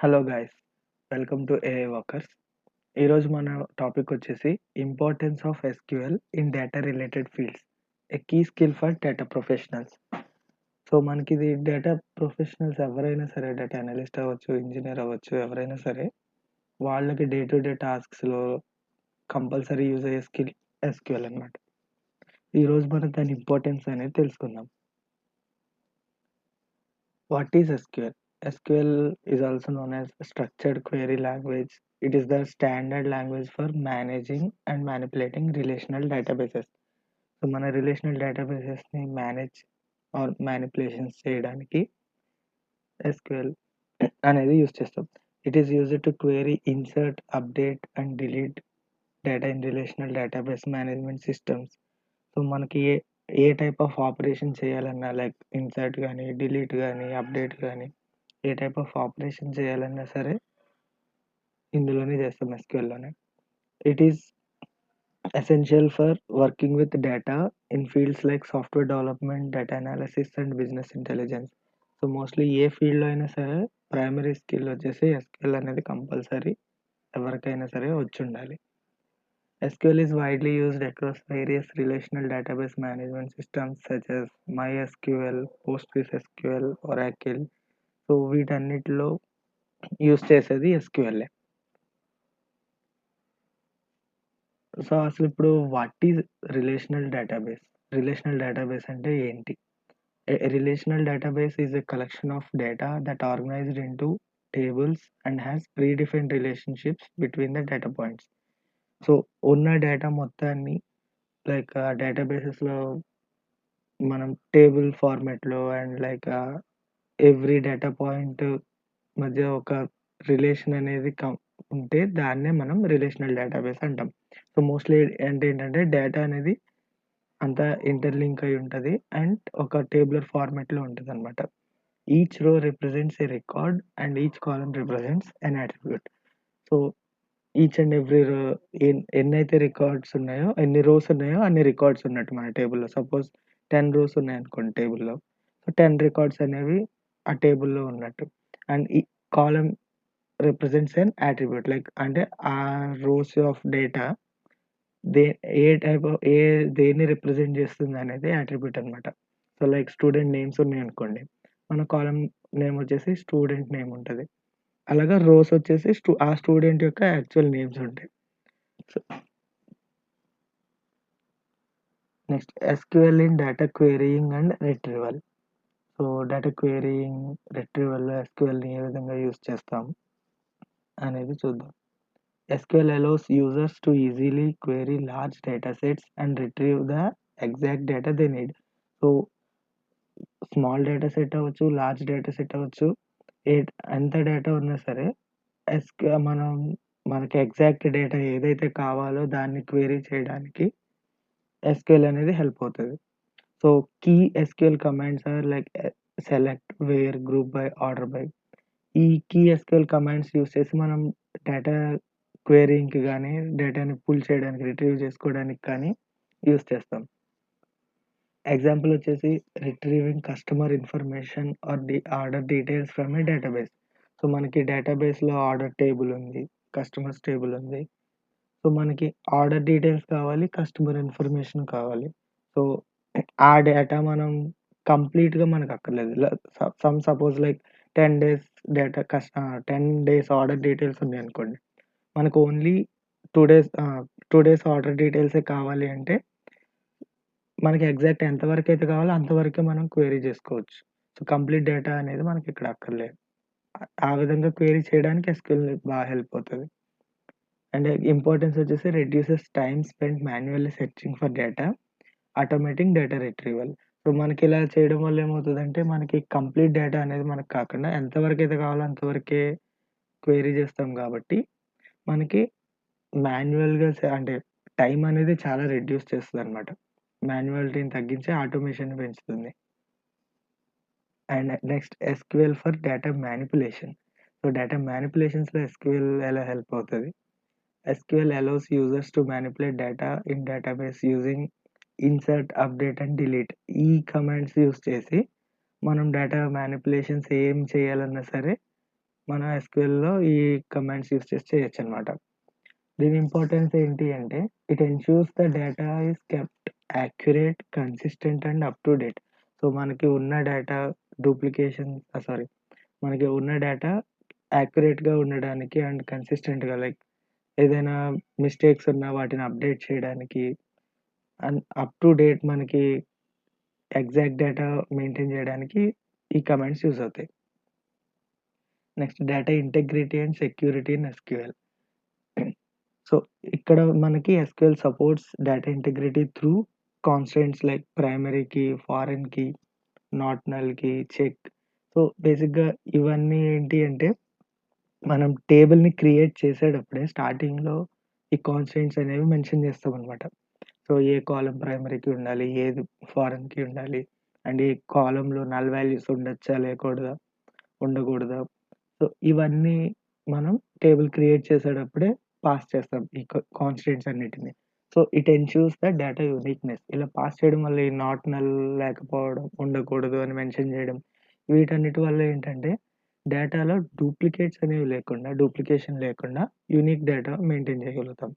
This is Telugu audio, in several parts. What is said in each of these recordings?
Hello guys, welcome to AI workers. ఈరోజు మన టాపిక్ వచ్చేసి importance of SQL in data related fields, a key skill for data professionals. So మనకి ఇది డేటా ప్రొఫెషనల్స్ ఎవరైనా సరే, డేటా అనలిస్ట్ అవ్వచ్చు, ఇంజనీర్ అవ్వచ్చు, ఎవరైనా సరే వాళ్ళకి డే టు డే టాస్క్స్లో కంపల్సరీ యూజ్ అయ్యే స్కిల్ ఎస్క్యూఎల్ అనమాట. ఈరోజు మనం దాని ఇంపార్టెన్స్ అనేది తెలుసుకుందాం. What is SQL? SQL is also known as Structured Query Language. It is the standard language for managing and manipulating relational databases. So మన రిలేషనల్ డేటాబేసెస్ని మేనేజ్ ఆర్ మ్యానిపులేషన్స్ చేయడానికి ఎస్క్యూఎల్ అనేది యూజ్ చేస్తాం. It is used to query, insert, update and delete data in relational database management systems. So మనకి ఏ టైప్ ఆఫ్ ఆపరేషన్ చేయాలన్నా, లైక్ ఇన్సర్ట్ కానీ, డిలీట్ కానీ, అప్డేట్ కానీ, ఏ టైప్ ఆఫ్ ఆపరేషన్ చేయాలన్నా సరే ఇందులోనే చేస్తాం, ఎస్క్యూఎల్లోనే. It is essential for working with data in fields like software development, data analysis and business intelligence. So mostly ఏ ఫీల్డ్లో అయినా సరే ప్రైమరీ స్కిల్ వచ్చేసి ఎస్క్యూఎల్ అనేది కంపల్సరీ ఎవరికైనా సరే వచ్చి ఉండాలి. SQL is widely used across various relational database management systems such as MySQL, PostgreSQL, Oracle. So వీటన్నిటిలో యూజ్ చేసేది SQL. సో అసలు ఇప్పుడు what is relational database? Relational database అంటే ఏంటి? Relational database is a collection of data that organised into tables and has predefined relationships between the data points. So ఉన్న డేటా మొత్తాన్ని లైక్ డేటాబేసెస్లో మనం టేబుల్ ఫార్మాట్‌లో and like every data point మధ్య ఒక రిలేషన్ అనేది ఉంటే దాన్నే మనం రిలేషనల్ డేటాబేస్ అంటాం. సో మోస్ట్‌లీ అంటే ఏంటంటే డేటా అనేది అంతా ఇంటర్‌లింక్ అయి ఉంటది అండ్ ఒక టేబులర్ ఫార్మాట్‌లో ఉంటదనమాట. Each row represents a record and each column represents an attribute. So each and every row ఎన్నైతే రికార్డ్స్ ఉన్నాయో, ఎన్ని రోస్ ఉన్నాయో అన్ని రికార్డ్స్ ఉన్నట్టు మన టేబుల్‌లో. సపోజ్ 10 రోస్ ఉన్నాయనుకోండి టేబుల్‌లో. సో 10 రికార్డ్స్ అనేవి ఆ టేబుల్‌లో ఉన్నట్టు. అండ్ ఈ column represents an attribute, like అంటే ఆ రోస్ ఆఫ్ డేటా దే ఏ టైప్ ఆఫ్ దేన్ని రిప్రజెంట్ చేస్తుందనేది అట్రిబ్యూట్ అనమాట. సో లైక్ స్టూడెంట్ నేమ్స్ ఉన్నాయనుకోండి, మన కాలమ్ నేమ్ వచ్చేసి స్టూడెంట్ నేమ్ ఉంటది. అలాగా రోస్ వచ్చేసి ఆ స్టూడెంట్ యొక్క యాక్చువల్ నేమ్స్ ఉంటాయి. So next SQL in data querying and retrieval. So data querying, రిట్రీవల్‌లో ఎస్క్యూఎల్‌ని ఏ విధంగా యూజ్ చేస్తాం అనేది చూద్దాం. SQL allows users to easily query large datasets and retrieve the exact data they need. So small data set అవ్వచ్చు, లార్జ్ డేటా సెట్ అవ్వచ్చు, ఎంత డేటా ఉన్నా సరే మనం మనకి ఎగ్జాక్ట్ డేటా ఏదైతే కావాలో దాన్ని క్వెరీ చేయడానికి SQL అనేది హెల్ప్ అవుతది. So key SQL commands are like select, where, group by, order by. ఈ కీ SQL కమాండ్స్ యూజ్ చేసి మనం డేటా క్వెరీయింగ్‌కి గానీ, డేటాని పుల్ చేయడానికి, రిట్రీవ్ చేసుకోవడానికి కానీ యూజ్ చేస్తాం. ఎగ్జాంపుల్ వచ్చేసి retrieving customer information are order details from A database. So మనకి డేటాబేస్‌లో ఆర్డర్ టేబుల్ ఉంది, కస్టమర్స్ టేబుల్ ఉంది. సో మనకి ఆర్డర్ డీటెయిల్స్ కావాలి, కస్టమర్ ఇన్ఫర్మేషన్ కావాలి. సో ఆ డేటా మనం కంప్లీట్‌గా మనకు అక్కర్లేదు. Suppose like 10 days 10 days order details ఉన్నాయనుకోండి. మనకు ఓన్లీ 2 డేస్ 2 డేస్ ఆర్డర్ డీటెయిల్సే కావాలి అంటే, మనకి ఎగ్జాక్ట్ ఎంత వరకైతే కావాలో అంతవరకే మనం క్వెరీ చేసుకోవచ్చు. సో కంప్లీట్ డేటా అనేది మనకి ఇక్కడ అక్కర్లేదు. ఆ విధంగా క్వెరీ చేయడానికి ఎస్‌క్యూఎల్ బాగా హెల్ప్ అవుతది. అండ్ ఇంపార్టెన్స్ వచ్చేసి reduces time spent manually searching for data, automating data retrieval. So మనకి ఇలా చేయడం వల్ల ఏమవుతదంటే, మనకి కంప్లీట్ డేటా అనేది మనకు కాకుండా ఎంతవరకైతే కావాలో అంతవరకే క్వెరీ చేస్తాం కాబట్టి, మనకి మాన్యువల్‌గా అంటే టైమ్ అనేది చాలా రెడ్యూస్ చేస్తదనమాట. మాన్యువాలిటీని తగ్గించి ఆటోమేషన్‌ని పెంచుతుంది. And next SQL for data manipulation. So data మానిప్యులేషన్స్‌లో ఎస్‌క్యూఎల్ ఎలా హెల్ప్ అవుతది? SQL allows users to manipulate data in database using insert, update and delete. ఈ కమాండ్స్ యూజ్ చేసి మనం డేటా మానిప్యులేషన్స్ ఏం చేయాలన్నా సరే మనం ఎస్‌క్యూఎల్‌లో ఈ కమాండ్స్ యూజ్ చేసి చేయొచ్చనమాట. దీని ఇంపార్టెన్స్ ఏంటి అంటే, it ensures the data is kept accurate, consistent and up to date. So, మనకి ఉన్న డేటా సారీ, మనకి ఉన్న డేటా యాక్యురేట్‌గా ఉండడానికి అండ్ కన్సిస్టెంట్‌గా లైక్ ఏదైనా మిస్టేక్స్ ఉన్నా వాటిని అప్‌డేట్ చేయడానికి అండ్ అప్ టు డేట్ మనకి ఎగ్జాక్ట్ డేటా మెయింటైన్ చేయడానికి ఈ కమాండ్స్ యూజ్ అవుతాయి. Next data integrity and security in SQL. So, ఇక్కడ మనకి SQL supports data integrity through constraints like primary key, foreign key, not null key, check. So, బేసిక్‌గా ఇవన్నీ ఏంటి అంటే, మనం టేబుల్‌ని క్రియేట్ చేసేటప్పుడే స్టార్టింగ్‌లో ఈ కాన్స్ట్రెయింట్స్ అనేవి మెన్షన్ చేస్తామనమాట. సో, ఏ కాలమ్ ప్రైమరీకి ఉండాలి, ఏది ఫారెన్‌కి ఉండాలి, అండ్ ఈ కాలమ్‌లో నల్ వాల్యూస్ ఉండొచ్చా, లేకూడదా, ఉండకూడదా. సో, ఇవన్నీ మనం టేబుల్ క్రియేట్ చేసేటప్పుడే పాస్ చేస్తాం ఈ కాన్స్ట్రెయింట్స్ అన్నిటిని. So, it ensures the data uniqueness. ఇలా పాస్ చేయడం వల్ల ఈ నాట్ నల్ లేకపోవడం, ఉండకూడదు అని మెన్షన్ చేయడం, వీటన్నిటి వల్ల ఏంటంటే డేటాలో డూప్లికేషన్ లేకుండా యూనిక్ డేటా మెయింటైన్ చేయగలుగుతాం.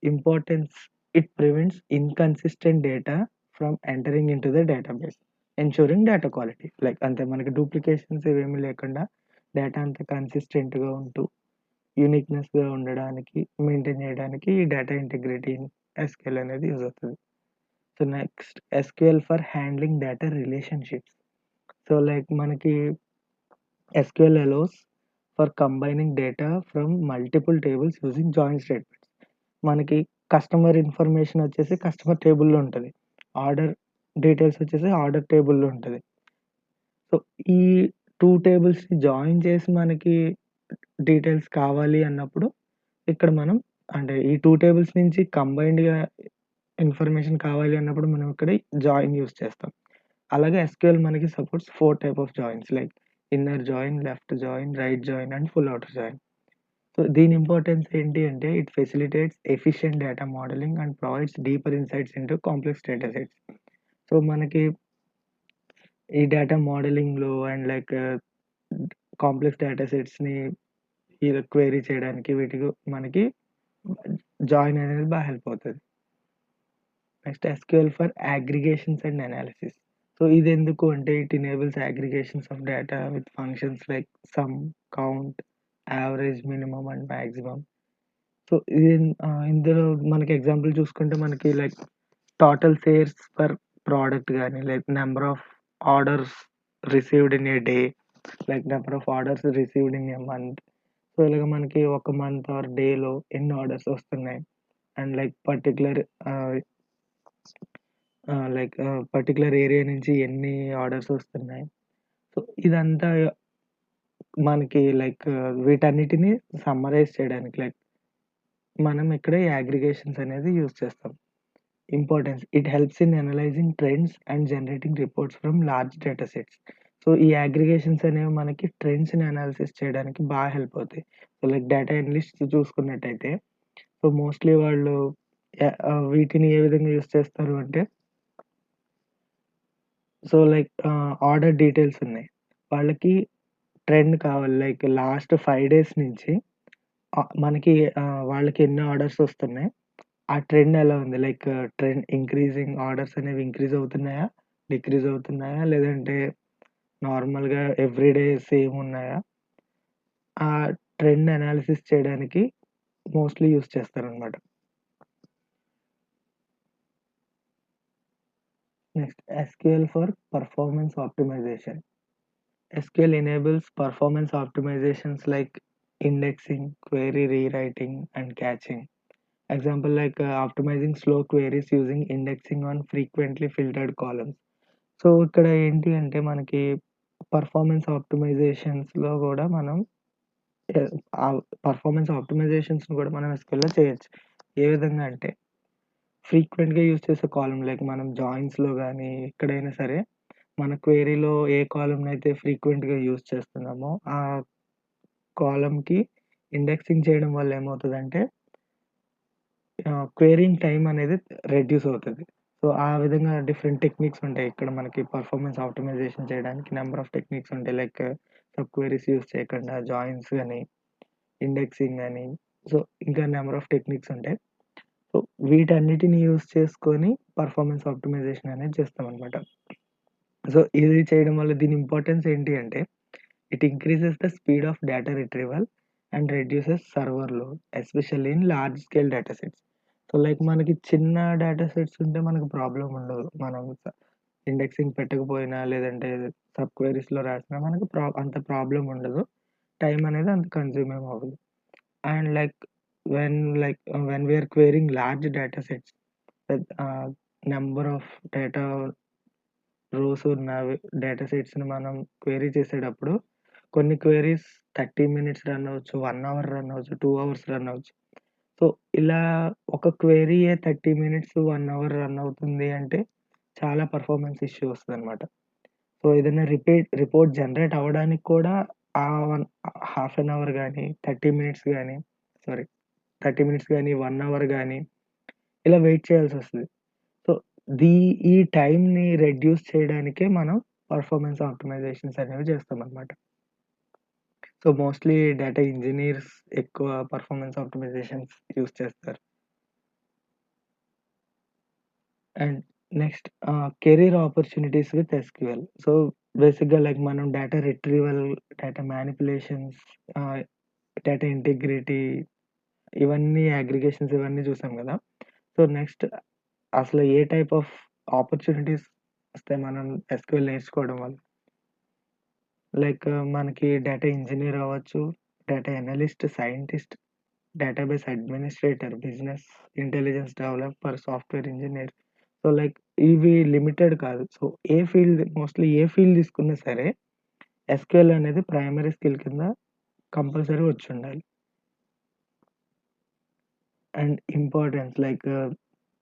Importance, it prevents inconsistent data from entering into the database, ensuring data quality. Like అంతే, మనకి డూప్లికేషన్స్ ఇవేమీ లేకుండా డేటా అంతా కన్సిస్టెంట్‌గా ఉంటూ, యూనిక్‌నెస్‌గా ఉండడానికి, మెయింటైన్ చేయడానికి ఈ డేటా ఇంటిగ్రిటీ ఇన్ ఎస్‌క్యూఎల్ అనేది యూజ్ అవుతది. So, next SQL for handling data relationships. So, like మనకి SQL allows for combining data from multiple tables using join statements. మనకి కస్టమర్ ఇన్ఫర్మేషన్ వచ్చేసి కస్టమర్ టేబుల్‌లో ఉంటది. ఆర్డర్ డీటెయిల్స్ వచ్చేసి ఆర్డర్ టేబుల్‌లో ఉంటది. సో, ఈ 2 టేబుల్స్‌ని జాయిన్ చేసి మనకి డీటెయిల్స్ కావాలి అన్నప్పుడు, ఇక్కడ మనం అంటే ఈ 2 టేబుల్స్ నుంచి కంబైన్డ్‌గా ఇన్ఫర్మేషన్ కావాలి అన్నప్పుడు మనం ఇక్కడ జాయిన్ యూజ్ చేస్తాం. అలాగే ఎస్‌క్యూఎల్ మనకి supports 4 type of joins like inner join, left join, right join and full outer join. So, దీని ఇంపార్టెన్స్ ఏంటి అంటే, it facilitates efficient data modelling and provides deeper insights into complex data sets. So, మనకి ఈ డేటా మోడలింగ్‌లో అండ్ లైక్ కాంప్లెక్స్ డేటా సెట్స్‌ని ఇలా క్వెరీ చేయడానికి వీటికి మనకి జాయిన్ అనేది హెల్ప్ అవుతది. Next SQL for aggregations and analysis. So, ఇదెందుకు అంటే it enables aggregations of data with functions like sum, count, average, minimum and maximum. So, ఇందులో మనకి ఎగ్జాంపుల్ చూసుకుంటే మనకి like total sales per product గాని, like number of orders received in a day, like number of orders received in a month. So, ఇలాగ మనకి ఒక మంత్ ఆర్ డేలో ఎన్ని ఆర్డర్స్ వస్తున్నాయి అండ్ లైక్ పర్టిక్యులర్ ఏరియా నుంచి ఎన్ని ఆర్డర్స్ వస్తున్నాయి. సో, ఇదంతా మనకి వీటన్నిటిని సమ్మరైజ్ చేయడానికి మనం ఇక్కడ ఈ అగ్రిగేషన్స్ అనేది యూజ్ చేస్తాం. Importance, it helps in analysing trends and generating reports from large data sets. So, ఈ అగ్రిగేషన్స్ అనేవి మనకి ట్రెండ్స్‌ని అనాలిసిస్ చేయడానికి హెల్ప్ అవుతాయి. సో, లైక్ డేటా అనలిస్ట్స్ చూసుకున్నట్టయితే, సో, మోస్ట్‌లీ వాళ్ళు వీటిని ఏ విధంగా యూజ్ చేస్తారు అంటే, సో, ఆర్డర్ డీటెయిల్స్ ఉన్నాయి. వాళ్ళకి ట్రెండ్ కావాలి. లైక్ లాస్ట్ 5 డేస్ నుంచి మనకి వాళ్ళకి ఎన్ని ఆర్డర్స్ వస్తున్నాయి, ఆ ట్రెండ్ ఎలా ఉంది? ట్రెండ్ ఇంక్రీజింగ్ ఆర్డర్స్ అనేవి ఇంక్రీజ్ అవుతున్నాయా? డిక్రీజ్ అవుతున్నాయా? లేదంటే నార్మల్‌గా ఎవ్రీ డే సేమ్ ఉన్నాయా? ఆ ట్రెండ్ అనాలిసిస్ చేయడానికి మోస్ట్‌లీ యూజ్ చేస్తారనమాట. Next SQL for performance optimization. SQL enables performance optimizations like indexing, query rewriting and caching. Example optimizing slow queries using indexing on frequently filtered columns. So, ఇక్కడ ఏంటి అంటే మనకి పర్ఫార్మన్స్ ఆప్టిమైజేషన్స్‌లో గూడా మనం ఎ పర్ఫార్మన్స్ ఆప్టిమైజేషన్స్‌ని గూడా మనం ఎస్‌క్యూఎల్‌లో చేయొచ్చు. ఏ విధంగా అంటే ఫ్రీక్వెంట్‌గా యూజ్ చేసే కాలమ్ లైక్ మనం జాయిన్స్‌లో గానీ, ఎక్కడైనా సరే మన క్వెరీలో ఏ కాలమ్‌నయితే ఫ్రీక్వెంట్‌గా యూజ్ చేస్తున్నామో, ఆ కాలమ్‌కి ఇండెక్సింగ్ చేయడం వల్ల ఏమవుతదంటే క్వెరీయింగ్ టైమ్ అనేది రెడ్యూస్ అవుతది. సో, ఆ విధంగా డిఫరెంట్ టెక్నిక్స్ ఉంటాయి. ఇక్కడ మనకి పర్ఫార్మన్స్ ఆప్టిమైజేషన్ చేయడానికి నంబర్ ఆఫ్ టెక్నిక్స్ ఉంటాయి. సబ్ క్వెరీస్ యూజ్ చేయకుండా జాయిన్స్ గాని, ఇండెక్సింగ్ అని సో, ఇంకా నంబర్ ఆఫ్ టెక్నిక్స్ ఉంటాయి. సో, వీటన్నిటిని యూజ్ చేసుకొని పర్ఫార్మెన్స్ ఆప్టిమైజేషన్ అనేది చేస్తామనమాట. సో, ఇది చేయడం వల్ల దీని ఇంపార్టెన్స్ ఏంటి అంటే, it increases the speed of data retrieval and reduces server load especially in large scale data sets. So, like మనకి చిన్న డేటా సెట్స్ ఉంటే మనకు ప్రాబ్లమ్ ఉండదు. మనం ఇండెక్సింగ్ పెట్టకపోయినా లేదంటే సబ్ క్వెరీస్‌లో రాసినా మనకు అంత ప్రాబ్లమ్ ఉండదు. టైమ్ అనేది అంత కన్జ్యూమ్ ఏమి అవ్వదు. And when we are querying large data sets with number of data rows ఉన్నవి డేటా సెట్స్‌ని మనం క్వెరీ చేసేటప్పుడు కొన్ని క్వెరీస్ 30 మినిట్స్ రన్ అవ్వచ్చు, 1 అవర్ రన్ అవ్వచ్చు, 2 అవర్స్ రన్ అవ్వచ్చు. సో, ఇలా ఒక క్వెరీయే 30 మినిట్స్, 1 అవర్ రన్ అవుతుంది అంటే చాలా పెర్ఫార్మన్స్ ఇష్యూ వస్తదనమాట. సో, ఏదైనా రిపోర్ట్ జనరేట్ అవ్వడానికి కూడా ఆ హాఫ్ అన్ అవర్ గాని, 30 మినిట్స్ గాని సారీ 30 మినిట్స్ గాని, 1 అవర్ గాని ఇలా వెయిట్ చేయాల్సొస్తది. సో, ఈ టైమ్‌ని రెడ్యూస్ చేయడానికే మనం పర్ఫార్మెన్స్ ఆప్టిమైజేషన్స్ అనేవి చేస్తామనమాట. సో, మోస్ట్‌లీ డేటా ఇంజినీర్స్ ఎక్కువ పర్ఫార్మెన్స్ ఆప్టిమైజేషన్స్ యూజ్ చేస్తారు. And next career opportunities with SQL. So, బేసిక్‌గా లైక్ మనం డేటా రిట్రీవల్, డేటా మానిప్యులేషన్స్, ఆహ్, డేటా ఇంటిగ్రిటీ ఇవన్నీ అగ్రిగేషన్స్ ఇవన్నీ చూసాం గదా! సో, నెక్స్ట్ అసలు ఏ టైప్ ఆఫ్ ఆపర్చునిటీస్ వస్తాయి మనం ఎస్‌క్యూఎల్ నేర్చుకోవడం వల్ల? లైక్ మనకి డేటా ఇంజినీర్ అవ్వచ్చు, data analyst, scientist, database administrator, business intelligence developer, software engineer. So, like ఇవి లిమిటెడ్ కాదు. సో, మోస్ట్‌లీ ఏ ఫీల్డ్ తీసుకున్నా సరే ఎస్‌క్యూఎల్ అనేది ప్రైమరీ స్కిల్ కింద కంపల్సరీ వచ్చుండాలి. And importance like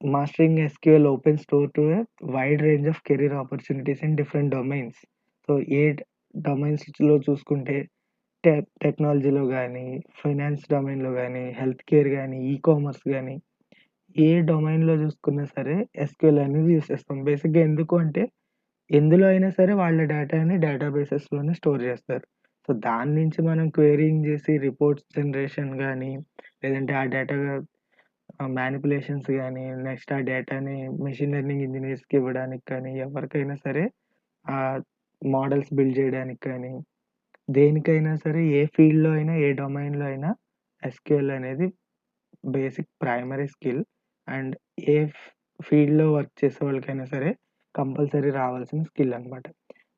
mastering SQL opens door to a wide range of career opportunities in different domains. So, ఏ డొమైన్స్‌లో చూసుకుంటే టెక్నాలజీలో గానీ, ఫైనాన్స్ డొమైన్‌లో గానీ, హెల్త్ కేర్ గానీ, కామర్స్ గానీ, ఏ డొమైన్‌లో చూసుకున్నా సరే ఎస్‌క్యూఎల్ అనేది యూజ్ చేస్తాం. బేసిక్‌గా ఎందుకు అంటే, ఎందులో అయినా సరే వాళ్ళ డేటాని డేటాబేసెస్‌లోనే స్టోర్ చేస్తారు. సో, దాని నుంచి మనం క్వెరీయింగ్ చేసి రిపోర్ట్స్ జనరేషన్ గానీ, లేదంటే ఆ డేటా మానిప్యులేషన్స్ గానీ, నెక్స్ట్ ఆ డేటాని మెషిన్ లెర్నింగ్ ఇంజినీర్స్‌కి ఇవ్వడానికి కానీ, ఎవరికైనా సరే ఆహ్, మోడల్స్ బిల్డ్ చేయడానికి కానీ, దేనికైనా సరే ఏ ఫీల్డ్‌లో అయినా, ఏ డొమైన్‌లో అయినా ఎస్‌క్యూఎల్ అనేది బేసిక్ ప్రైమరీ స్కిల్. అండ్ ఏ ఫీల్డ్‌లో వర్క్ చేసే వాళ్ళకైనా సరే కంపల్సరీ రావాల్సిన స్కిల్ అనమాట.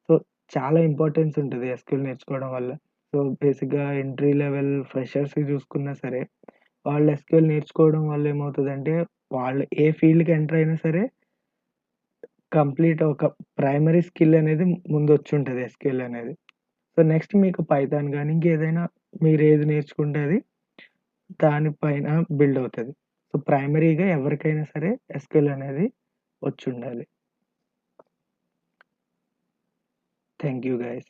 సో, చాలా ఇంపార్టెన్స్ ఉంటది ఎస్‌క్యూఎల్ నేర్చుకోవడం వల్ల. సో, బేసిక్‌గా ఎంట్రీ లెవెల్ ఫ్రెషర్స్‌కి చూసుకున్నా సరే, వాళ్ళు ఎస్‌క్యూఎల్ నేర్చుకోవడం వల్ల ఏమవుతదంటే, వాళ్ళు ఏ ఫీల్డ్‌కి ఎంటర్ అయినా సరే కంప్లీట్ ఒక ప్రైమరీ స్కిల్ అనేది ముందొచ్చుంటది ఎస్‌క్యూఎల్ అనేది. సో, నెక్స్ట్ మీకు పైథాన్ గాని, ఇంకేదైనా మీరేది నేర్చుకుంటే అది దాని పైన బిల్డ్ అవుతది. సో, ప్రైమరీగా ఎవరికైనా సరే ఎస్‌క్యూఎల్ అనేది వచ్చుండాలి. Thank you guys.